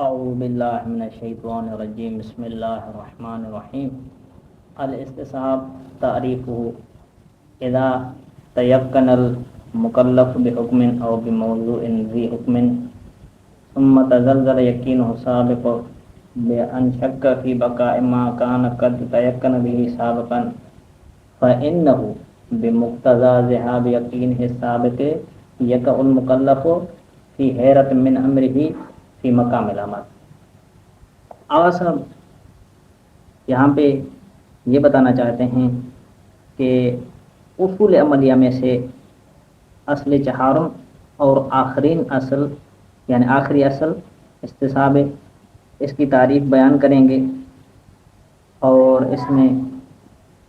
اعوذ باللہ من الشیطان الرجیم بسم اللہ الرحمن الرحیم الاستصحاب تعریفہ اذا تیقن المکلف بحکم او بموضوع ذی حکم ثم تزلزل یقینہ سابق بأن شک فی بقاء ما کان قد تیقن به سابقا فإنه بمقتضى ذهاب یقینہ السابق یقع المکلف فی حیرت من امرہ فی مقام العمل۔ آغا صاحب یہاں پہ یہ بتانا چاہتے ہیں کہ اصول عملیہ میں سے اصل چہارم اور آخرین اصل یعنی آخری اصل استصحاب، اس کی تعریف بیان کریں گے اور اس میں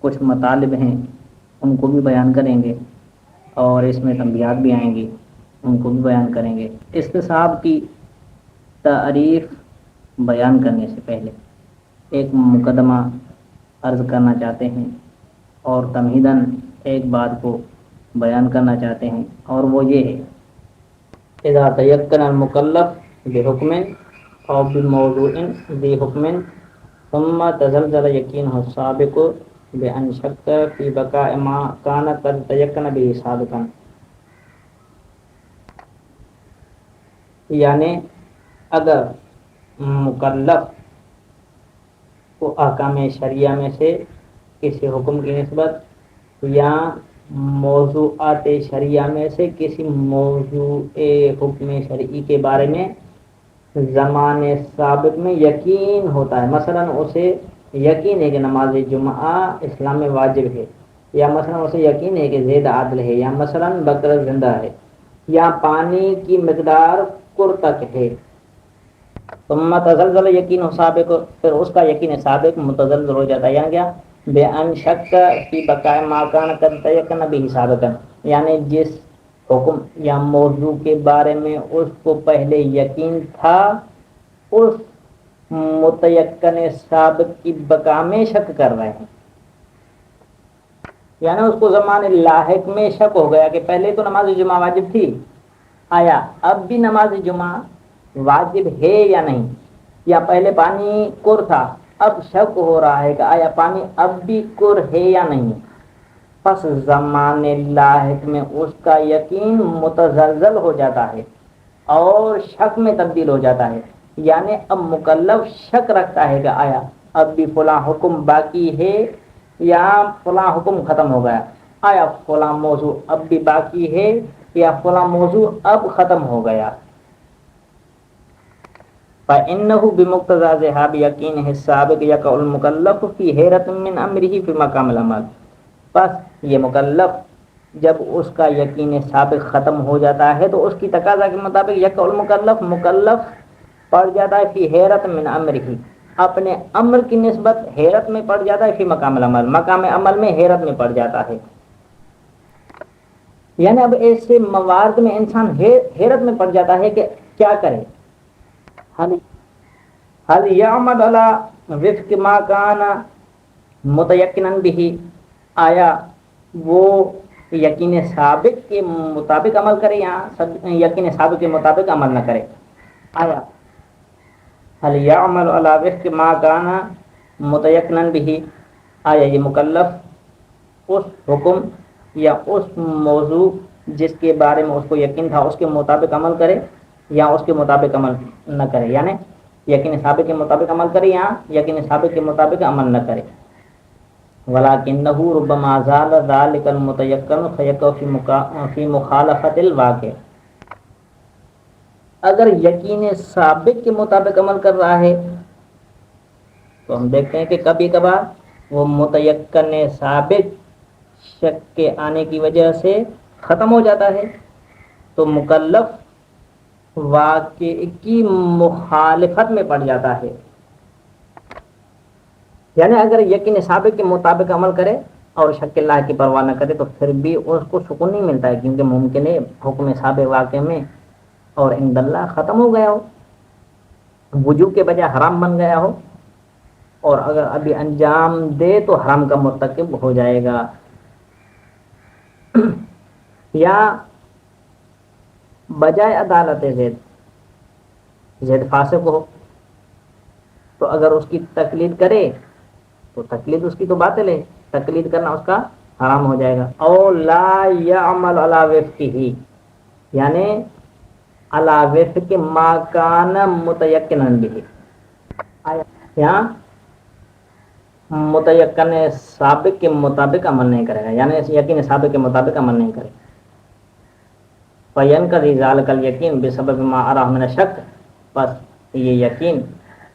کچھ مطالب ہیں ان کو بھی بیان کریں گے اور اس میں تنبیہات بھی آئیں گی ان کو بھی بیان کریں گے۔ استصحاب کی تعریف بیان کرنے سے پہلے ایک مقدمہ عرض کرنا چاہتے ہیں اور تمہیداً ایک بات کو بیان کرنا چاہتے ہیں، اور وہ یہ ہے اذا تیقن المکلف بحکم او بموضوع ذی حکم ثم تزلزل یقینہ السابق بأن شک فی بقاء ما کان قد تیقن به سابقا، یعنی اگر مکلف کو احکام شرعیہ میں سے کسی حکم کی نسبت یا موضوعات شرعیہ میں سے کسی موضوع حکم شرعی کے بارے میں زمان سابق میں یقین ہوتا ہے، مثلا اسے یقین ہے کہ نماز جمعہ اسلام میں واجب ہے، یا مثلا اسے یقین ہے کہ زید عادل ہے، یا مثلا بکر زندہ ہے، یا پانی کی مقدار کر تک ہے، ثم تزلزل یقین سابق، پھر اس کا یقین سابق متزلزل ہو جاتا ہے، یعنی کیا بأن شک فی بقاء ما کان قد تیقن به سابقا، یعنی جس حکم یا موضوع کے بارے میں اس کو پہلے یقین تھا اس متیقن سابق کی بقا میں شک کر رہے ہیں، یعنی اس کو زمان لاحق میں شک ہو گیا کہ پہلے تو نماز جمعہ واجب تھی، آیا اب بھی نماز جمعہ واجب ہے یا نہیں، یا پہلے پانی کر تھا اب شک ہو رہا ہے کہ آیا پانی اب بھی کر ہے یا نہیں، پس زمان لاحق میں اس کا یقین متزلزل ہو جاتا ہے اور شک میں تبدیل ہو جاتا ہے، یعنی اب مکلف شک رکھتا ہے کہ آیا اب بھی فلاں حکم باقی ہے یا فلاں حکم ختم ہو گیا، آیا فلاں موضوع اب بھی باقی ہے یا فلاں موضوع اب ختم ہو گیا۔ فإنه بمقتضى ذهاب يقينه السابق يقع المكلف في حيرة من أمره في مقام العمل، بس یہ مکلف جب اس کا یقین سابق ختم ہو جاتا ہے تو اس کی تقاضا کے مطابق یقع المکلف مکلف پڑ جاتا ہے فی حیرت من امرہ، اپنے امر کی نسبت حیرت میں پڑ جاتا ہے، فی مقام العمل مقام عمل میں حیرت میں پڑ جاتا ہے، یعنی اب ایسے موارد میں انسان حیرت میں پڑ جاتا ہے کہ کیا کرے، حل یعمل علی وفق ما کان متیقنا به، آیا وہ یقین سابق کے مطابق عمل کرے یا یقین سابق کے مطابق عمل نہ کرے، آیا حل یعمل علی وفق ما کان متیقنا به، آیا یہ مکلف اس حکم یا اس موضوع جس کے بارے میں اس کو یقین تھا اس کے مطابق عمل کرے یا اس کے مطابق عمل نہ کرے، یعنی یقین سابق کے مطابق عمل کرے یا یقین سابق کے مطابق عمل نہ کرے، وَلَكِنَّهُ رُبَّمَا زَالَ ذَلِكَ الْمُتَيَقَّنُ فَيَقَعُ فِي مُخَالَفَةِ الْوَاقِعِ، اگر یقین سابق کے مطابق عمل کر رہا ہے تو ہم دیکھتے ہیں کہ کبھی کبھار وہ متیقن سابق شک کے آنے کی وجہ سے ختم ہو جاتا ہے، تو مکلف واقع کی مخالفت میں پڑ جاتا ہے، یعنی اگر یقین سابق کے مطابق عمل کرے اور شک اللہ کی پرواہ نہ کرے تو پھر بھی اس کو سکون نہیں ملتا ہے، کیونکہ ممکن ہے حکم سابق واقع میں اور عند اللہ ختم ہو گیا ہو، وجوب کے بجائے حرام بن گیا ہو، اور اگر ابھی انجام دے تو حرام کا مرتکب ہو جائے گا، یا بجائے عدالت زید فاسق ہو تو اگر اس کی تقلید کرے تو تقلید اس کی تو باطل ہے، تقلید کرنا اس کا حرام ہو جائے گا. او لا یعمل علی وفقہ، یعنی علی وفق ما کان متیقنا به، یہاں متیقن سابق کے مطابق عمل نہیں کرے گا، یعنی یقین سابق کے مطابق عمل نہیں کرے. فینقضی ذلک الیقین بسبب ما اراه من الشک، بس یہ یقین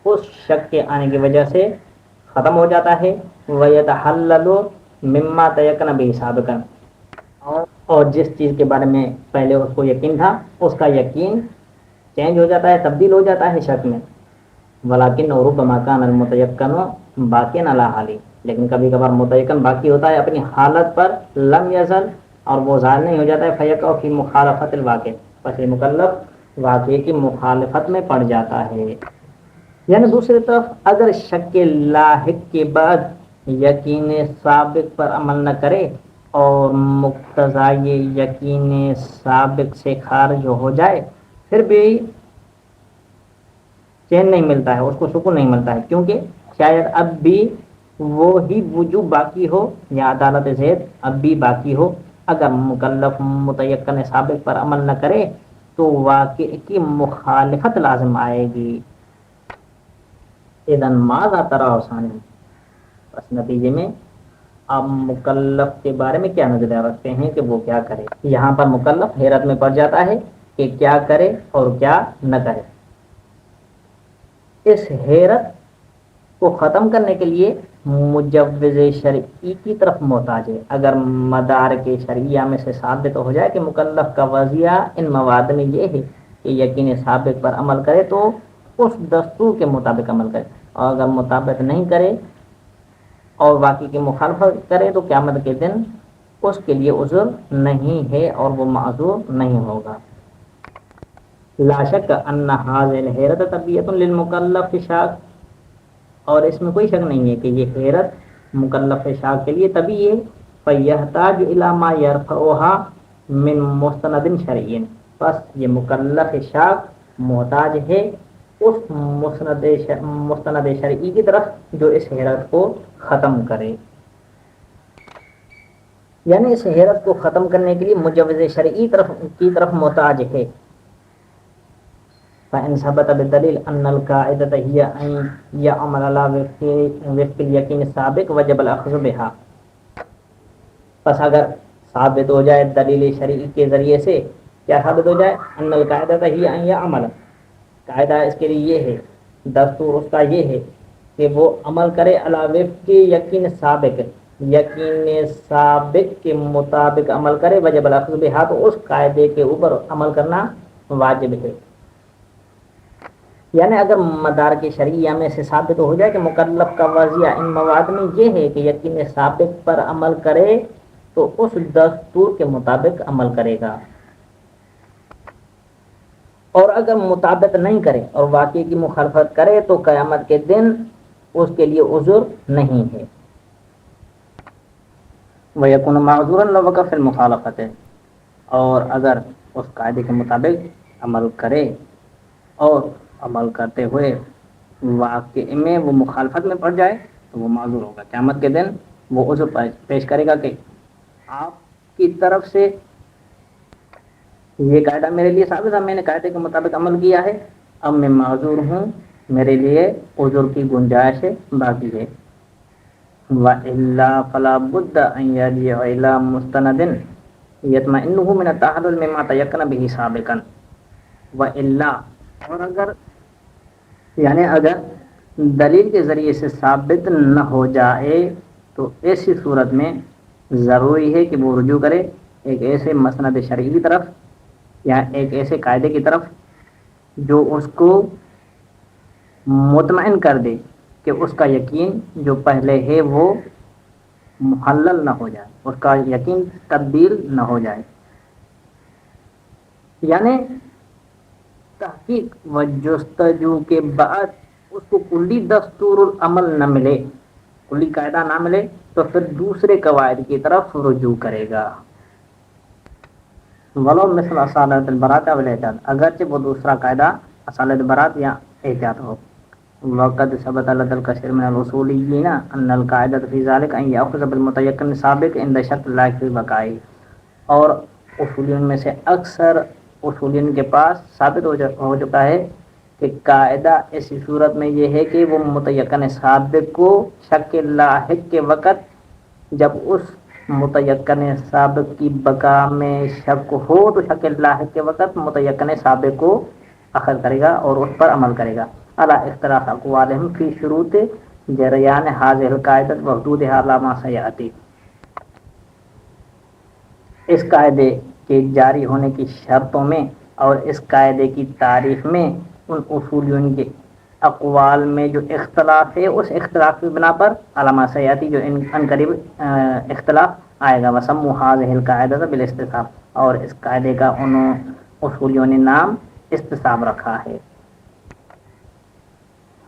اس شک کے آنے کی وجہ سے ختم ہو جاتا ہے. ویتحلل مما تیقن به سابقا، اور جس چیز کے بارے میں پہلے اس کو یقین تھا اس کا یقین چینج ہو جاتا ہے، تبدیل ہو جاتا ہے شک میں. ولیکن ربما کان المتیقن باقیا علی حالی، لیکن کبھی کبھار متیقن باقی ہوتا ہے اپنی حالت پر، لم یزل، اور وہ ظاہر نہیں ہو جاتا ہے. فیقع فی مخالفت الواقع، پس یہ مکلف واقعے کی مخالفت میں پڑ جاتا ہے. یعنی دوسری طرف اگر شک لاحق کے بعد یقین سابق پر عمل نہ کرے اور مقتضای یقین سابق سے خارج ہو جائے، پھر بھی چین نہیں ملتا ہے، اس کو سکون نہیں ملتا ہے، کیونکہ شاید اب بھی وہی وجوب باقی ہو یا عدالت ذیل اب بھی باقی ہو. اگر مکلف متیقن سابق پر عمل نہ کرے تو واقع کی مخالفت لازم آئے گی. اذن ماذا ترى ثانیہ، بس نتیجے میں آپ مکلف کے بارے میں کیا نظریہ رکھتے ہیں کہ وہ کیا کرے. یہاں پر مکلف حیرت میں پڑ جاتا ہے کہ کیا کرے اور کیا نہ کرے. اس حیرت کو ختم کرنے کے لیے مجوز شرعی کی طرف محتاج ہے. اگر مدار کے شرعیہ میں سے ثابت ہو جائے کہ مکلف کا وضعیہ ان مواد میں یہ ہے کہ یقین سابق پر عمل کرے تو اس دستور کے مطابق عمل کرے، اور اگر مطابق نہیں کرے اور واقعی کی مخالفت کرے تو قیامت کے دن اس کے لیے عذر نہیں ہے اور وہ معذور نہیں ہوگا. لا شک ان هذه الحیرت طبیعت للمکلف شاک، اور اس میں کوئی شک نہیں ہے کہ یہ حیرت مکلف شاک کے لیے طبیعی ہے. فیحتاج الی ما یرفعها من مستند شرعی، پس یہ مکلف شاک محتاج ہے اس مستند شرعی کی طرف جو اس حیرت کو ختم کرے. یعنی اس حیرت کو ختم کرنے کے لیے مجوز شرعی کی طرف محتاج ہے. فإن ثبت بالدلیل ان القاعدة هي ان يعمل على وفق اليقین السابق وجب الاخذ بها، پس اگر ثابت ہو جائے دلیل شرعی کے ذریعے سے، کیا ثابت ہو جائے؟ ان القاعدة هي ان يعمل، قاعدہ اس کے لیے یہ ہے، دستور اس کا یہ ہے کہ وہ عمل کرے علی وفق یقین سابق، یقین سابق کے مطابق عمل کرے. وجب الاخذ بها، تو اس قاعدے کے اوپر عمل کرنا واجب ہے. یعنی اگر مدار کے شرعیہ میں سے ثابت ہو جائے کہ مکلف کا وضعیہ ان مواد میں یہ ہے کہ یقین سابق پر عمل کرے تو اس دستور کے مطابق عمل کرے گا، اور اگر مطابق نہیں کرے اور واقعی کی مخالفت کرے تو قیامت کے دن اس کے لیے عذر نہیں ہے. وَيَكُونُ مَعْذُورًا لَوْ وَقَعَ فِي الْمُخَالَفَةِ، اور اگر اس قاعدے کے مطابق عمل کرے اور عمل کرتے ہوئے واقع میں وہ مخالفت میں پڑ جائے تو وہ معذور ہوگا. قیامت کے دن وہ عذر پیش کرے گا کہ آپ کی طرف سے یہ قاعدہ میرے لیے ثابت ہے، میں نے قاعدے کے مطابق عمل کیا ہے، اب میں معذور ہوں، میرے لیے عذر کی گنجائش باقی ہے. وَإِلَّا فَلَا بُدَّ أَن يَرْجِعَ إِلَى مُسْتَنَدٍ يَطْمَئِنُّ مِنَ التَّحَلُّلِ مِمَّا تَيَقَّنَ بِهِ سَابِقًا. وَإِلَّا، اور اگر دلیل کے ذریعے سے ثابت نہ ہو جائے تو ایسی صورت میں ضروری ہے کہ وہ رجوع کرے ایک ایسے مسند شرعی کی طرف یا ایک ایسے قاعدے کی طرف جو اس کو مطمئن کر دے کہ اس کا یقین جو پہلے ہے وہ محلل نہ ہو جائے، اس کا یقین تبدیل نہ ہو جائے. یعنی تحقیق و جستجو کے بعد اس کو کلی دستور العمل نہ ملے، کلی قاعدہ نہ ملے تو پھر دوسرے قواعد کی طرف رجوع کرے گا. ولو مثل اصالت البراۃ والاحتیاط، اگرچہ وہ دوسرا قاعدہ اصالت برات یا احتیاط ہو. وقد ثبت لدى الكثير من الأصوليين أن القاعدة في ذلك أن يأخذ بالمتيقن السابق عند شرط لا في بقائه. اور اصولیون میں سے اکثر اصولیون کے پاس ثابت ہو چکا ہے کہ قاعدہ ایسی صورت میں یہ ہے کہ وہ متیقن سابق کو شک لاحق کے وقت، جب اس متیقن سابق کی بقا میں شک ہو تو شک لاحق کے وقت متیقن سابق کو اخذ کرے گا اور اس پر عمل کرے گا. علی اختلاف اقوالہم فی شروط جریان حاضر القاعدۃ وحدودھا علی ما سیاتی. اس قاعدے کے جاری ہونے کی شرطوں میں اور اس قاعدے کی تعریف میں ان اصولیوں کے اقوال میں جو اختلاف ہے، اس اختلاف کی بنا پر علامہ سیاتی جو ان قریب اختلاف آئے گا. وسموا هذه القاعدۃ بالاستصحاب، اور اس قاعدے کا انہوں اصولیوں نے نام استصحاب رکھا ہے.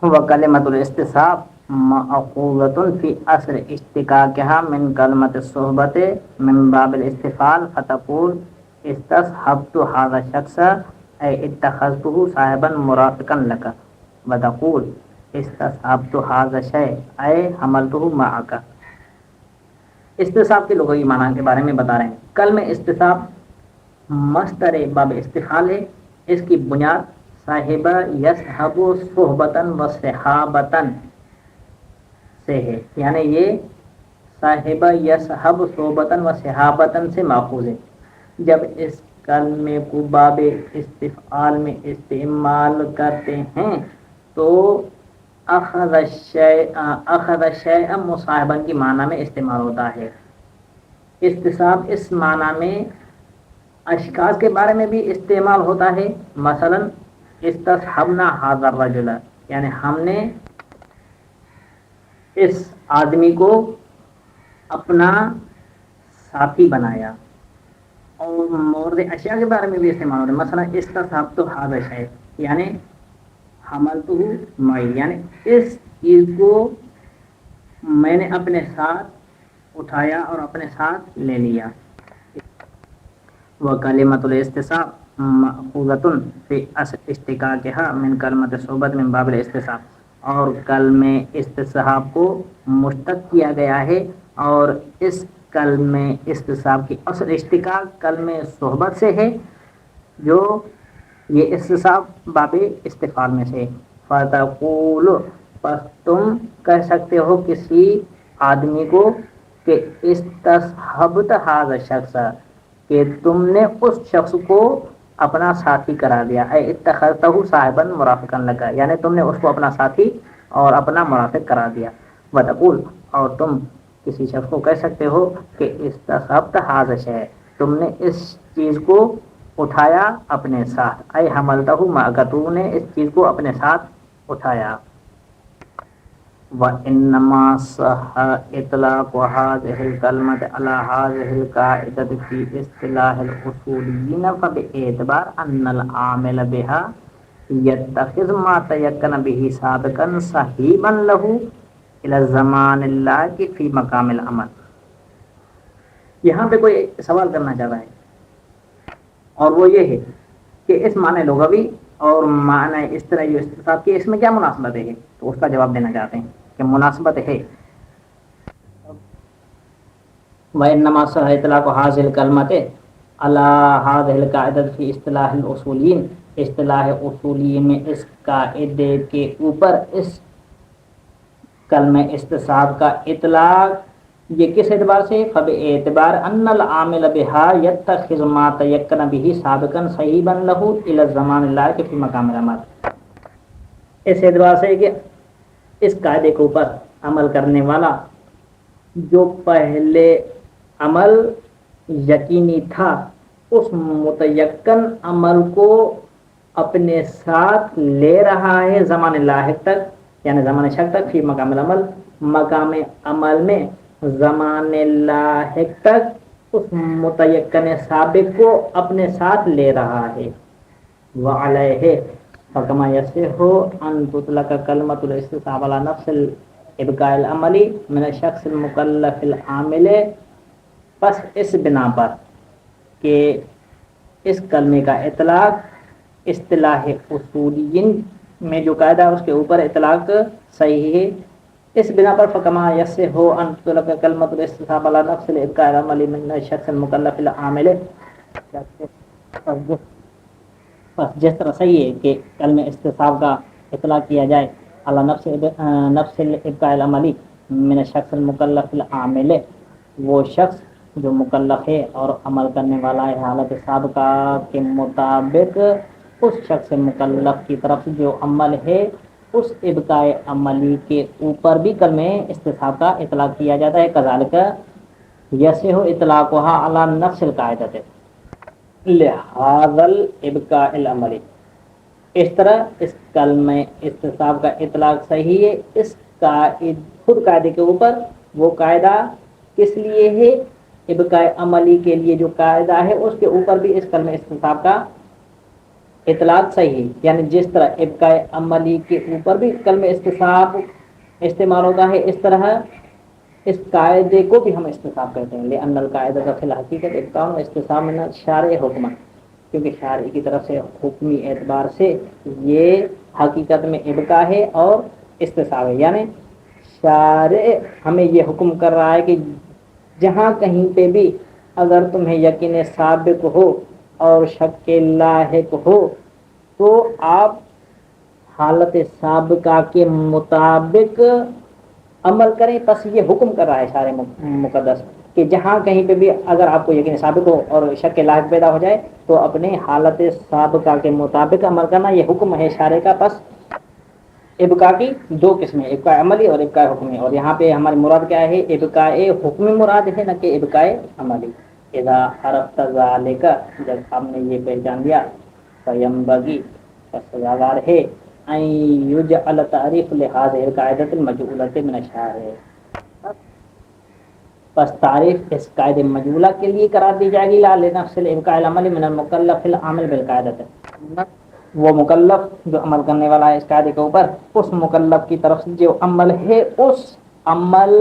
وکلمۃ الاستصحاب مأخوذۃ فی اصل اشتقاقها من کلمۃ الصحبۃ من باب الاستفعال، فتقول استصحبت هذا الشخص اے اتخذته صاحبا مرافقا لك، وتقول استصحبت هذا الشيء اے حملته معك. استصحاب کے لغوی معنی کے بارے میں بتا رہے ہیں. کلمہ استصحاب مصدر باب استفعال ہے. اس کی بنیاد صاحبہ یصحب صحبتاً و صحابتاً سے ہے، یعنی یہ صاحبہ یصحب صحبتاً و صحابتاً سے ماخوذ ہے. جب اس کلمے کو باب استفعال میں استعمال کرتے ہیں تو اخذ الشیء مصاحباً کی معنی میں استعمال ہوتا ہے. استصحاب اس معنی میں اشخاص کے بارے میں بھی استعمال ہوتا ہے. مثلا استصحبنا ھذا الرجل، یعنی ہم نے اس آدمی کو اپنا ساتھی بنایا. اور مورد اشیاء کے بارے میں بھی استعمال ہوتا ہے. مثلا استصحبت ھذا الشیء یعنی حملتہ معی، یعنی اس چیز کو میں نے اپنے ساتھ اٹھایا اور اپنے ساتھ لے لیا. وکلمۃ الاستصحاب مأخوذۃ فی اصل اشتقاقها من کلمۃ الصحبۃ من باب الاستصحاب، اور کلمہ استصحاب کو مشتق کیا گیا ہے اور اس کلمہ استصحاب کی اصل اشتقاق کلمہ صحبت سے ہے، جو یہ استصحاب باب استفعال میں سے. فتقول، پس تم کہہ سکتے ہو کسی آدمی کو کہ استصحبت ھذا الشخص، کہ تم نے اس شخص کو اپنا ساتھی قرار دیا. اے اتخذتہ صاحبا مرافقا لک، یعنی تم نے اس کو اپنا ساتھی اور اپنا مرافق قرار دیا. وتقول، اور تم کسی شخص کو کہہ سکتے ہو کہ استصحبت ھذا الشیء، تم نے اس چیز کو اٹھایا اپنے ساتھ. اے حملتہ معک، تم نے اس چیز کو اپنے ساتھ اٹھایا. وَإِنَّمَا صَحَّ إِطْلَاقُ هَذِهِ الْكَلْمَةِ عَلَى هَذِهِ الْقَاعِدَةِ فِي اصْطِلَاحِ الْأُصُولِيِّينَ فَبِاعْتِبَارِ أَنَّ الْعَامِلَ بِهَا يَتَّخِذُ مَا تَيَقَّنَ بِهِ سَابِقًا صَحِيبًا لَهُ إِلَى الزَّمَانِ اللَّائِقِ فِي مَقَامِ الْعَمَلِ. یہاں پہ کوئی سوال کرنا چاہ رہا ہے، اور وہ یہ ہے کہ اس معنی لغوی اور معنی اصطلاحی استصحاب کی اس میں کیا مناسبت ہے. تو اس کا جواب دینا چاہتے ہیں کہ مناسبت ہے. وَإِنَّمَا صَحَّ إِطْلَاقُ هَذِهِ الْكَلْمَةِ عَلَى هَذِهِ الْقَاعِدَةِ فِي اصطلاح الْأُصُولِيِّينَ، اصطلاح اصولیین میں اس قاعدے کے اوپر اس کلمہ استصحاب کا اطلاق یہ کس اعتبار سے؟ فباعتبار ان العامل بها يتخذ ما تيقن به سابقا صحیبا له الى الزمان اللائق في مقام العمل. اس اعتبار سے کہ اس قاعدے کے اوپر عمل کرنے والا جو پہلے عمل یقینی تھا، اس متیقن عمل کو اپنے ساتھ لے رہا ہے زمان لاحق تک، یعنی زمان شک تک. فی مقام العمل، مقام عمل میں زمان لاحق تک اس متیقن سابق کو اپنے ساتھ لے رہا ہے. وعلیہ فکما یصح ان تطلق کلمۃ الاستصحاب علی نفس الابقاء العملی من الشخص المکلف العامل، پس اس بنا پر کہ اس کلمے کا اطلاق اصطلاح اصولیین میں جو قاعدہ ہے اس کے اوپر اطلاق صحیح ہے. اس بنا پر فکما یس ہو ان طلب کلمۃ الاستثاب علی نفس الابقاء العملی من الشخص المکلف العامل. بس جس طرح صحیح ہے کہ کلمہ استصحاب کا اطلاق کیا جائے علی نفس الابقاء العملی من الشخص المکلف العامل، وہ شخص جو مکلف ہے اور عمل کرنے والا ہے حالت سابقہ کے مطابق اس شخص مکلف کی طرف جو عمل ہے اس ابقاء عملی کے اوپر بھی کلمہ استصحاب کا اطلاق کیا جاتا ہے. کذالک یصح اطلاقها علی نفس القاعدۃ لہذا الابقاء العملی. اس طرح اس کلمہ استصحاب کا اطلاق صحیح ہے اس خود قاعدے کے اوپر. وہ قاعدہ کس لیے ہے؟ ابقاء عملی کے لیے جو قاعدہ ہے اس کے اوپر بھی اس کلمہ استصحاب کا اطلاق صحیح ہے. یعنی جس طرح ابقاء عملی کے اوپر بھی کلمہ استصحاب استعمال ہوتا ہے اس طرح اس قاعدے کو بھی ہم استصحاب کہتے ہیں. لأن القاعدۃ فی الحقیقت ابقاء و استصحاب من الشارع حکما، کیونکہ شارع کی طرف سے حکمی اعتبار سے یہ حقیقت میں ابقاء ہے اور استصحاب ہے. یعنی شارع ہمیں یہ حکم کر رہا ہے کہ جہاں کہیں پہ بھی اگر تمہیں یقین سابق ہو اور شک لاحق ہو تو آپ حالت سابقہ کے مطابق عمل کریں. پس یہ حکم کر رہا ہے شارع مقدس کہ جہاں کہیں پہ بھی اگر آپ کو یقین ثابت ہو اور شک لاحق پیدا ہو جائے تو اپنے حالت سابقہ کے مطابق عمل کرنا. یہ حکم ہے شارع کا. پس ابقاء کی دو قسمیں، ابقاء عملی اور ابقاء حکمی، اور یہاں پہ ہماری مراد کیا ہے؟ ابقاء حکمی مراد ہے، نہ کہ ابقاء عملی. اذا عرفت ذلك، جب ہم نے یہ پہچان لیا، فینبغی، سزاوار ہے، ان یجعل تعریف لهذه القاعدۃ المجعولۃ من الشارع، پس تعریف اس قاعدہ مجعولہ کے لیے قرار دی جائے گی لا لنفس الابقاء العملی من المکلف العامل بالقاعدۃ. وہ مکلف جو عمل کرنے والا ہے اس قاعدے کے اوپر، اس مکلف کی طرف سے جو عمل ہے اس عمل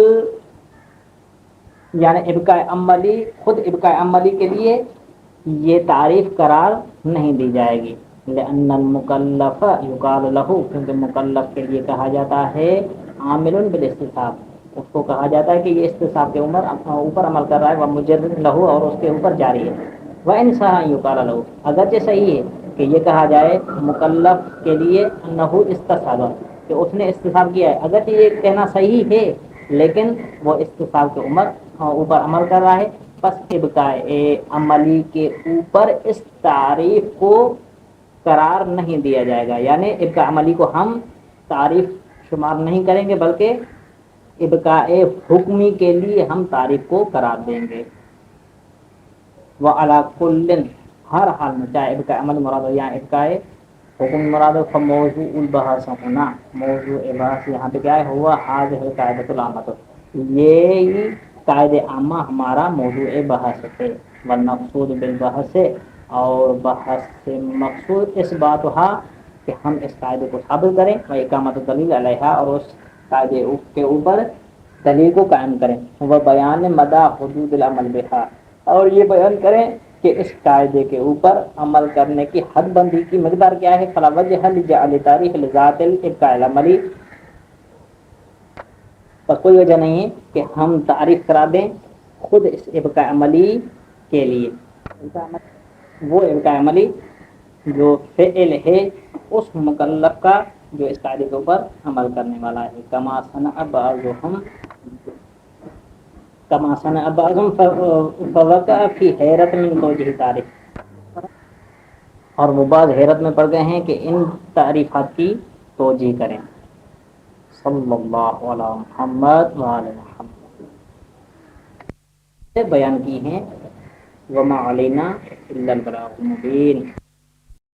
یعنی ابقاء عملی، خود ابقاء عملی کے لیے یہ تعریف قرار نہیں دی جائے گی. لأن المکلف یقال له، کیونکہ مکلف کے لیے کہا جاتا ہے عامل بالاستصحاب، اس کو کہا جاتا ہے کہ یہ استصحاب کے اوپر عمل کر رہا ہے، وہ مجرد له اور اس کے اوپر جاری ہے. وإن صح یقال له، اگرچہ صحیح ہے کہ یہ کہا جائے مکلف کے لیے انه استصحاب، کہ اس نے استصحاب کیا ہے، اگرچہ یہ کہنا صحیح ہے لیکن وہ استصحاب کے اوپر عمل کر رہا ہے. پس ابقاء عملی کے اوپر اس تعریف کو قرار نہیں دیا جائے گا. یعنی ابقاء عملی کو ہم تعریف شمار نہیں کریں گے بلکہ ابقاء حکمی کے لیے ہم تعریف کو قرار دیں گے. وعلی کل، ہر حال میں، چاہے ابقاء عملی مراد ہو یا ابقاء حکم مراد ہو، فموضوع البحث ہونا، موضوع بحث یہاں پہ کیا ہے؟ ہوا هذه القاعدۃ العامۃ، یہ قاعدہ عامہ ہمارا موضوع بحث ہے. والمقصود بالبحث، اور بحث سے مقصود اس بات ہوا کہ ہم اس قاعدے کو ثابت کریں، و اقامت دلیل علیہا، اور اس قاعدے کے اوپر دلیل کو قائم کریں. وہ بیان مدى حدود العمل بها، اور یہ بیان کریں کہ اس قاعدے کے اوپر عمل کرنے کی حد بندی کی مقدار کیا ہے. فلا وجہ لجعل تاریخ لذات الابقاء العملی، پر کوئی وجہ نہیں ہے کہ ہم تعریف کرا دیں خود اس ابقاء عملی کے لیے. وہ ابقاء عملی جو فعل ہے اس مکلف کا جو اس قاعدے کے اوپر عمل کرنے والا ہے. کما صنع بعضهم فوقع فی حیرت من توجیہ تعریف، اور وہ بعض حیرت میں پڑ گئے ہیں کہ ان تعریفات کی توجیہ کریں. صلی اللہ علی محمد وعلی محمد بیان کی ہیں. وما علینا الا البلاغ المبین.